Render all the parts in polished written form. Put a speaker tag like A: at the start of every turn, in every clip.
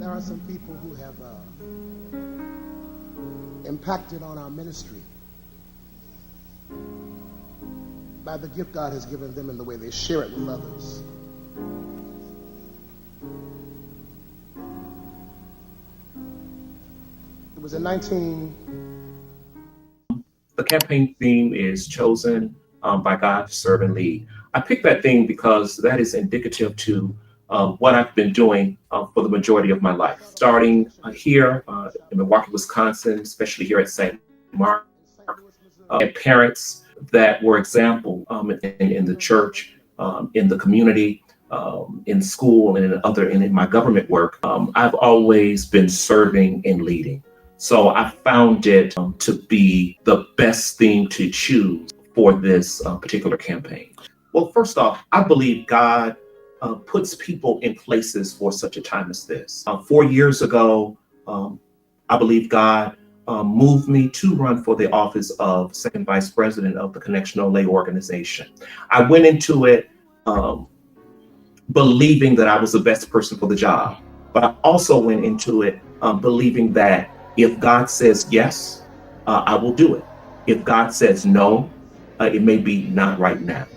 A: There are some people who have impacted on our ministry by the gift God has given them and the way they share it with others. It was in
B: The campaign theme is chosen by God to serve and lead. I picked that theme because that is indicative to what I've been doing for the majority of my life. Starting here in Milwaukee, Wisconsin, especially here at St. Mark, and parents that were example in the church, in the community, in school, and in my government work. I've always been serving and leading. So I found it to be the best theme to choose for this particular campaign. Well, first off, I believe God puts people in places for such a time as this. 4 years ago, I believe God moved me to run for the office of second vice president of the Connectional Lay Organization. I went into it believing that I was the best person for the job, but I also went into it believing that if God says yes, I will do it. If God says no, it may be not right now.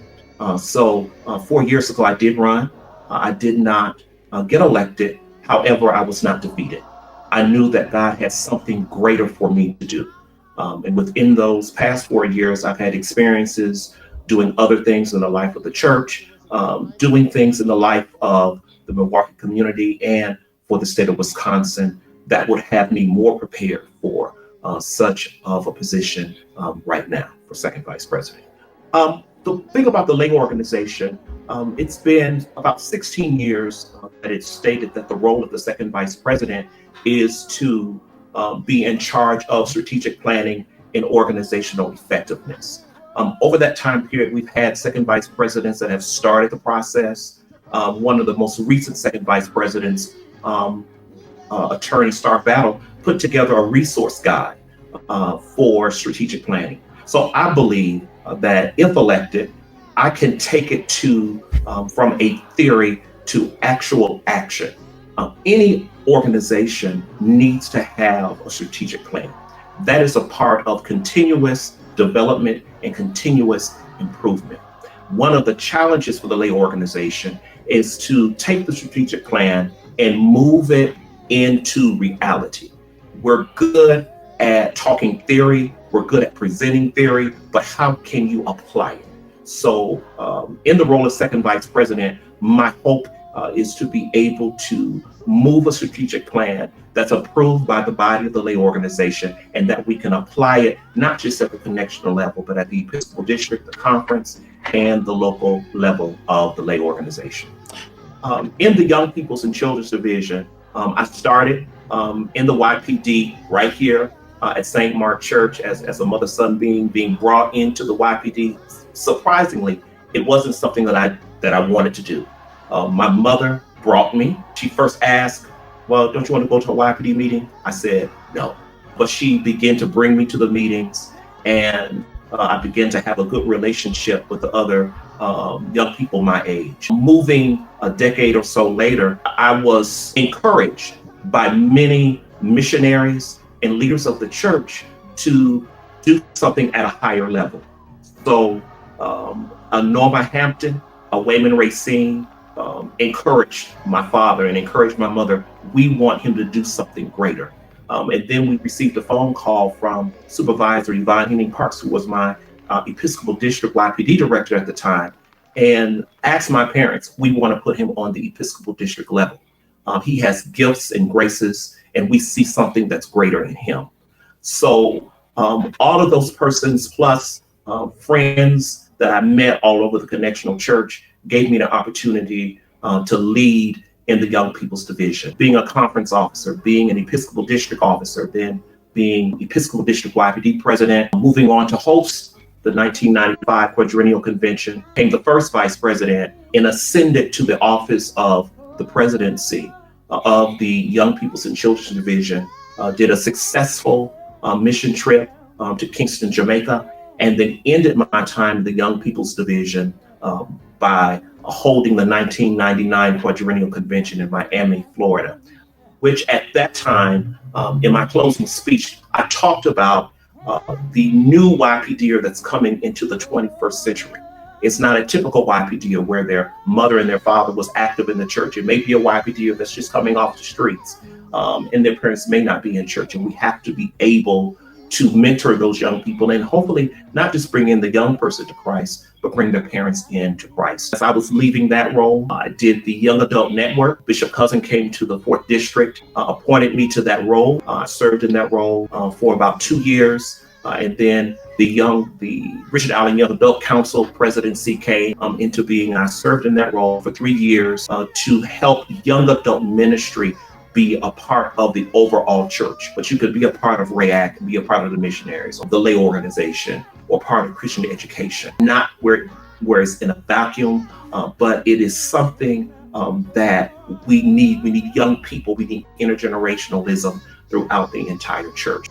B: So 4 years ago, I did run. I did not get elected. However, I was not defeated. I knew that God had something greater for me to do. And within those past 4 years, I've had experiences doing other things in the life of the church, doing things in the life of the Milwaukee community and for the state of Wisconsin that would have me more prepared for such of a position right now for second vice president. The thing about the Lay organization, it's been about 16 years that it's stated that the role of the second vice president is to be in charge of strategic planning and organizational effectiveness. Over that time period, we've had second vice presidents that have started the process. One of the most recent second vice presidents, Attorney Star Battle, put together a resource guide for strategic planning. So I believe that if elected, I can take it to from a theory to actual action. Any organization needs to have a strategic plan. That is a part of continuous development and continuous improvement. One of the challenges for the Lay organization is to take the strategic plan and move it into reality. We're good at talking theory, we're good at presenting theory, but how can you apply it? So in the role of second vice president, my hope is to be able to move a strategic plan that's approved by the body of the Lay organization and that we can apply it not just at the connectional level, but at the Episcopal District, the conference, and the local level of the Lay organization. In the Young People's and Children's Division, I started in the YPD right here at St. Mark Church as a mother-son being brought into the YPD. Surprisingly, it wasn't something that I wanted to do. My mother brought me. She first asked, well, don't you want to go to a YPD meeting? I said, no. But she began to bring me to the meetings, and I began to have a good relationship with the other young people my age. Moving a decade or so later, I was encouraged by many missionaries and leaders of the church to do something at a higher level. So a Norma Hampton, a Wayman Racine, encouraged my father and encouraged my mother. We want him to do something greater. And then we received a phone call from Supervisor Yvonne Henning Parks, who was my Episcopal District YPD director at the time, and asked my parents, we want to put him on the Episcopal District level. He has gifts and graces, and we see something that's greater in him. So all of those persons, plus friends that I met all over the Connectional Church, gave me the opportunity to lead in the Young People's Division. Being a conference officer, being an Episcopal District officer, then being Episcopal District YPD president, moving on to host the 1995 Quadrennial Convention, became the first vice president, and ascended to the office of the presidency of the Young People's and Children's Division, did a successful mission trip to Kingston, Jamaica, and then ended my time in the Young People's Division by holding the 1999 Quadrennial Convention in Miami, Florida. which at that time, in my closing speech, I talked about the new YPDer that's coming into the 21st century. It's not a typical YPDer where their mother and their father was active in the church. It may be a YPDer that's just coming off the streets, and their parents may not be in church. And we have to be able to mentor those young people and hopefully not just bring in the young person to Christ, but bring their parents in to Christ. As I was leaving that role, I did the Young Adult Network. Bishop Cousin came to the 4th District, appointed me to that role. I served in that role for about 2 years. And then the Richard Allen Young Adult Council presidency came into being. I served in that role for 3 years to help young adult ministry be a part of the overall church. But you could be a part of ReAssess, be a part of the missionaries, or the lay organization, or part of Christian education. Not where it's in a vacuum, but it is something that we need. We need young people. We need intergenerationalism throughout the entire church.